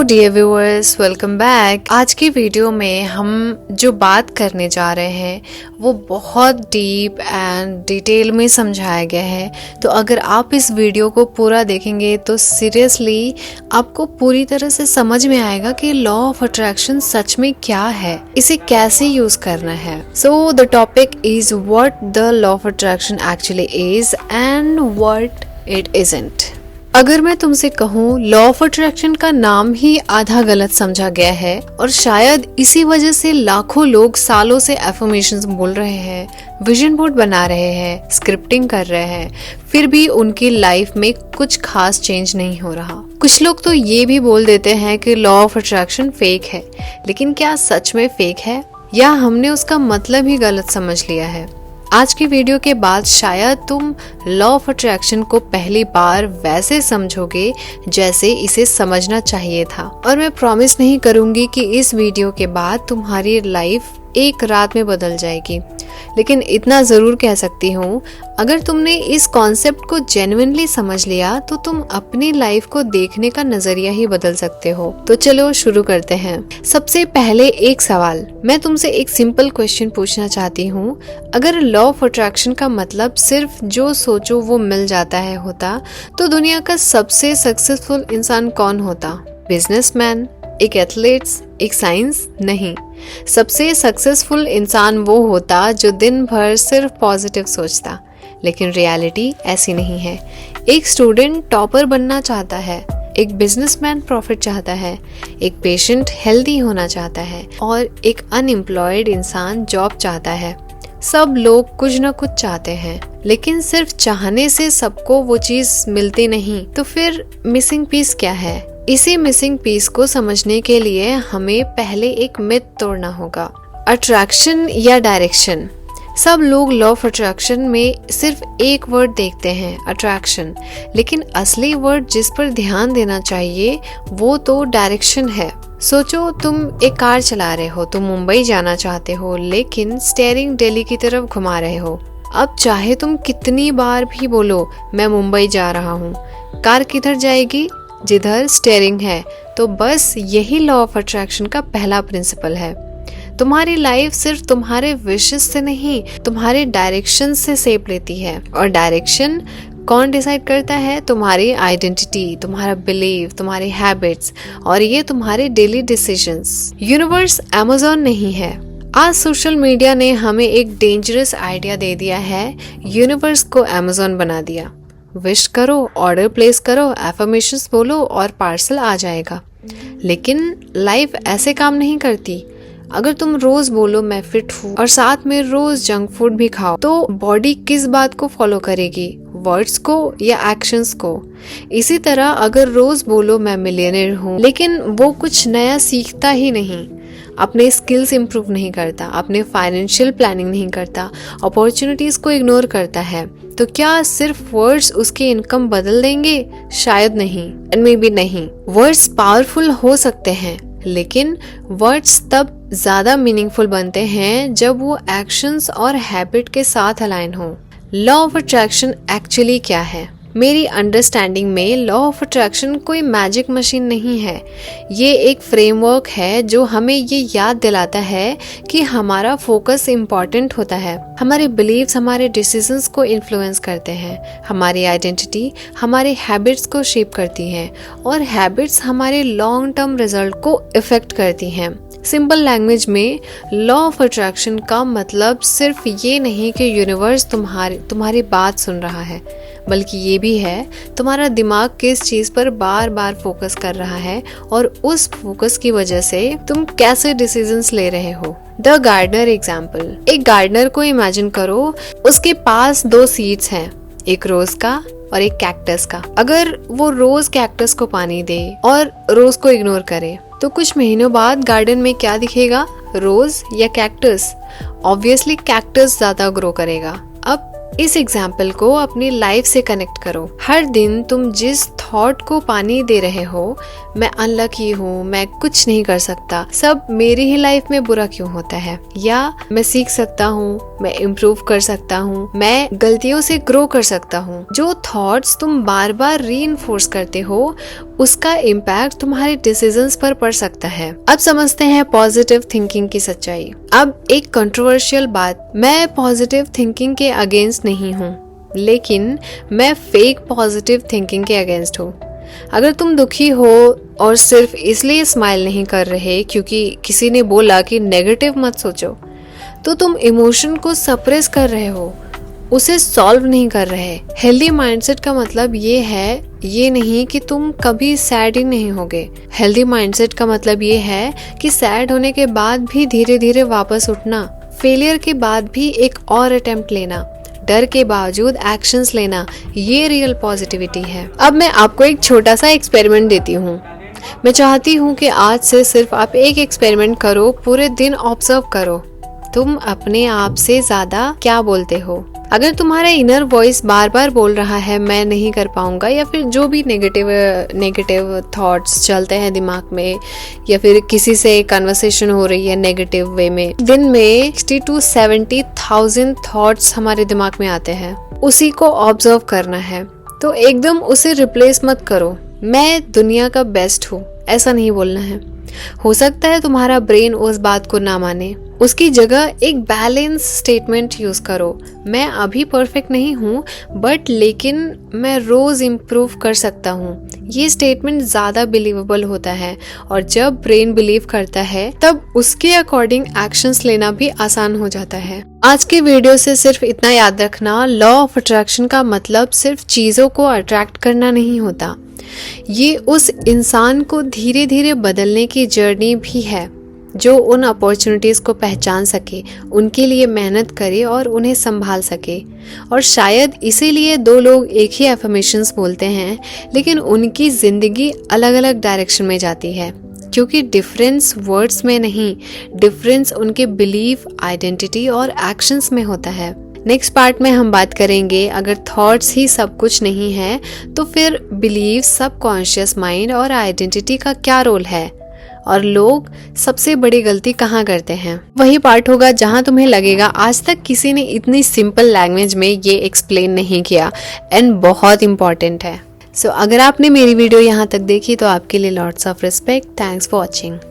Hello dear viewers, welcome back. आज की video में हम जो बात करने जा रहे हैं वो बहुत डीप एंड डिटेल में समझाया गया है। तो अगर आप इस वीडियो को पूरा देखेंगे तो सीरियसली आपको पूरी तरह से समझ में आएगा कि लॉ ऑफ अट्रैक्शन सच में क्या है, इसे कैसे यूज करना है। So the topic is what the law of attraction actually is and what it isn't. अगर मैं तुमसे कहूँ लॉ ऑफ अट्रैक्शन का नाम ही आधा गलत समझा गया है और शायद इसी वजह से लाखों लोग सालों से एफर्मेशंस बोल रहे हैं, विजन बोर्ड बना रहे हैं, स्क्रिप्टिंग कर रहे हैं, फिर भी उनकी लाइफ में कुछ खास चेंज नहीं हो रहा। कुछ लोग तो ये भी बोल देते हैं कि लॉ ऑफ अट्रैक्शन फेक है, लेकिन क्या सच में फेक है या हमने उसका मतलब ही गलत समझ लिया है? आज की वीडियो के बाद शायद तुम लॉ ऑफ अट्रैक्शन को पहली बार वैसे समझोगे जैसे इसे समझना चाहिए था। और मैं प्रॉमिस नहीं करूंगी कि इस वीडियो के बाद तुम्हारी लाइफ एक रात में बदल जाएगी, लेकिन इतना जरूर कह सकती हूँ, अगर तुमने इस कॉन्सेप्ट को जेन्युइनली समझ लिया तो तुम अपनी लाइफ को देखने का नजरिया ही बदल सकते हो। तो चलो शुरू करते हैं। सबसे पहले एक सवाल, मैं तुमसे एक सिंपल क्वेश्चन पूछना चाहती हूँ। अगर लॉ ऑफ अट्रैक्शन का मतलब सिर्फ जो सोचो वो मिल जाता है होता, तो दुनिया का सबसे सक्सेसफुल इंसान कौन होता? बिजनेसमैन, एक एथलीट्स, एक साइंस? नहीं, सबसे सक्सेसफुल इंसान वो होता जो दिन भर सिर्फ पॉजिटिव सोचता। लेकिन रियलिटी ऐसी नहीं है। एक स्टूडेंट टॉपर बनना चाहता है, एक बिजनेसमैन प्रॉफिट चाहता है, एक पेशेंट हेल्दी होना चाहता है और एक अनएम्प्लॉयड इंसान जॉब चाहता है। सब लोग कुछ न कुछ चाहते हैं, लेकिन सिर्फ चाहने से सबको वो चीज मिलती नहीं। तो फिर मिसिंग पीस क्या है? इसी मिसिंग पीस को समझने के लिए हमें पहले एक मिथ तोड़ना होगा। अट्रैक्शन या डायरेक्शन। सब लोग लॉ ऑफ अट्रैक्शन में सिर्फ एक वर्ड देखते हैं, अट्रैक्शन, लेकिन असली वर्ड जिस पर ध्यान देना चाहिए वो तो डायरेक्शन है। सोचो तुम एक कार चला रहे हो, तुम मुंबई जाना चाहते हो, लेकिन स्टीयरिंग दिल्ली की तरफ घुमा रहे हो। अब चाहे तुम कितनी बार भी बोलो मैं मुंबई जा रहा हूँ, कार किधर जाएगी? जिधर स्टीयरिंग है। तो बस यही लॉ ऑफ अट्रैक्शन का पहला प्रिंसिपल है। तुम्हारी लाइफ सिर्फ तुम्हारे विशेस से नहीं, तुम्हारे डायरेक्शन से शेप लेती है। और डायरेक्शन कौन डिसाइड करता है? तुम्हारी आइडेंटिटी, तुम्हारा बिलीव, तुम्हारी हैबिट्स और ये तुम्हारे डेली डिसीजंस। यूनिवर्स अमेज़न नहीं है। आज सोशल मीडिया ने हमें एक डेंजरस आइडिया दे दिया है, यूनिवर्स को अमेज़न बना दिया। विश करो, ऑर्डर प्लेस करो, एफर्मेशंस बोलो और पार्सल आ जाएगा। लेकिन लाइफ ऐसे काम नहीं करती। अगर तुम रोज बोलो मैं फिट हूँ और साथ में रोज जंक फूड भी खाओ, तो बॉडी किस बात को फॉलो करेगी? वर्ड्स को या एक्शंस को? इसी तरह अगर रोज बोलो मैं मिलियनेयर हूँ, लेकिन वो कुछ नया सीखता ही नहीं, अपने स्किल्स इंप्रूव नहीं करता, अपने फाइनेंशियल प्लानिंग नहीं करता, अपॉर्चुनिटीज को इग्नोर करता है, तो क्या सिर्फ वर्ड्स उसकी इनकम बदल देंगे? शायद नहीं, एंड मे बी नहीं। वर्ड्स पावरफुल हो सकते हैं, लेकिन वर्ड्स तब ज्यादा मीनिंगफुल बनते हैं जब वो एक्शंस और हैबिट के साथ अलाइन हो। लॉ ऑफ अट्रैक्शन एक्चुअली क्या है? मेरी अंडरस्टैंडिंग में लॉ ऑफ अट्रैक्शन कोई मैजिक मशीन नहीं है। ये एक फ्रेमवर्क है जो हमें ये याद दिलाता है कि हमारा फोकस इम्पॉर्टेंट होता है। हमारे बिलीव्स हमारे डिसीजंस को इन्फ्लुएंस करते हैं, हमारी आइडेंटिटी हमारे हैबिट्स को शेप करती हैं और हैबिट्स हमारे लॉन्ग टर्म रिजल्ट को इफेक्ट करती हैं। सिंपल लैंग्वेज में लॉ ऑफ अट्रैक्शन का मतलब सिर्फ ये नहीं कि यूनिवर्स तुम्हारी बात सुन रहा है, बल्कि ये भी है तुम्हारा दिमाग किस चीज पर बार बार फोकस कर रहा है और उस फोकस की वजह से तुम कैसे डिसीजंस ले रहे हो। The gardener example. एक गार्डनर को इमेजिन करो, उसके पास 2 सीड्स हैं, एक रोज का और एक कैक्टस का। अगर वो रोज कैक्टस को पानी दे और रोज को इग्नोर करे, तो कुछ महीनों बाद गार्डन में क्या दिखेगा? रोज या कैक्टस? ऑब्वियसली कैक्टस ज्यादा ग्रो करेगा। अब इस एग्जाम्पल को अपनी लाइफ से कनेक्ट करो। हर दिन तुम जिस थॉट को पानी दे रहे हो, मैं अनलकी हूँ, मैं कुछ नहीं कर सकता, सब मेरी ही लाइफ में बुरा क्यों होता है, या मैं सीख सकता हूँ, मैं इम्प्रूव कर सकता हूँ, मैं गलतियों से ग्रो कर सकता हूँ, जो थॉट्स तुम बार बार रीइंफोर्स करते हो उसका इम्पैक्ट तुम्हारे डिसीजंस पर पड़ सकता है। अब समझते हैं पॉजिटिव थिंकिंग की सच्चाई। अब एक कंट्रोवर्शियल बात, मैं पॉजिटिव थिंकिंग के अगेंस्ट नहीं हूँ, लेकिन मैं फेक पॉजिटिव थिंकिंग के अगेंस्ट हूँ। अगर तुम दुखी हो और सिर्फ इसलिए स्माइल नहीं कर रहे क्योंकि किसी ने बोला कि नेगेटिव मत सोचो, तो तुम इमोशन को सप्रेस कर रहे हो, उसे सॉल्व नहीं कर रहे। हेल्दी माइंडसेट का मतलब ये नहीं कि तुम कभी सैड ही नहीं होगे। हेल्दी माइंडसेट का मतलब ये है कि सैड होने के बाद भी धीरे धीरे वापस उठना, फेलियर के बाद भी एक और अटेम्प्ट लेना, डर के बावजूद एक्शंस लेना, ये रियल पॉजिटिविटी है। अब मैं आपको एक छोटा सा एक्सपेरिमेंट देती हूँ। मैं चाहती हूँ कि आज से सिर्फ आप एक एक्सपेरिमेंट करो, पूरे दिन ऑब्जर्व करो तुम अपने आप से ज्यादा क्या बोलते हो। अगर तुम्हारा इनर वॉइस बार बार बोल रहा है मैं नहीं कर पाऊंगा, या फिर जो भी नेगेटिव थॉट्स चलते हैं दिमाग में, या फिर किसी से कन्वर्सेशन हो रही है नेगेटिव वे में, दिन में 60 to 70,000 थॉट्स हमारे दिमाग में आते हैं। उसी को ऑब्जर्व करना है, तो एकदम उसे रिप्लेस मत करो। मैं दुनिया का बेस्ट हूँ ऐसा नहीं बोलना है। हो सकता है तुम्हारा ब्रेन उस बात को ना माने, उसकी जगह एक बैलेंस स्टेटमेंट यूज करो। मैं अभी परफेक्ट नहीं हूँ लेकिन मैं रोज इम्प्रूव कर सकता हूँ। ये स्टेटमेंट ज्यादा बिलीवेबल होता है, और जब ब्रेन बिलीव करता है तब उसके अकॉर्डिंग एक्शंस लेना भी आसान हो जाता है। आज के वीडियो से सिर्फ इतना याद रखना, लॉ ऑफ अट्रैक्शन का मतलब सिर्फ चीजों को अट्रैक्ट करना नहीं होता, ये उस इंसान को धीरे धीरे बदलने की जर्नी भी है जो उन अपॉर्चुनिटीज को पहचान सके, उनके लिए मेहनत करे और उन्हें संभाल सके। और शायद इसीलिए दो लोग एक ही एफर्मेशंस बोलते हैं, लेकिन उनकी जिंदगी अलग अलग डायरेक्शन में जाती है, क्योंकि डिफरेंस वर्ड्स में नहीं, डिफरेंस उनके बिलीफ, आइडेंटिटी और एक्शंस में होता है। नेक्स्ट पार्ट में हम बात करेंगे, अगर थॉट्स ही सब कुछ नहीं है तो फिर बिलीफ, सबकॉन्शियस माइंड और आइडेंटिटी का क्या रोल है, और लोग सबसे बड़ी गलती कहाँ करते हैं। वही पार्ट होगा जहाँ तुम्हें लगेगा आज तक किसी ने इतनी सिंपल लैंग्वेज में ये एक्सप्लेन नहीं किया, एंड बहुत इंपॉर्टेंट है। सो अगर आपने मेरी वीडियो यहाँ तक देखी तो आपके लिए lots of respect. Thanks for watching.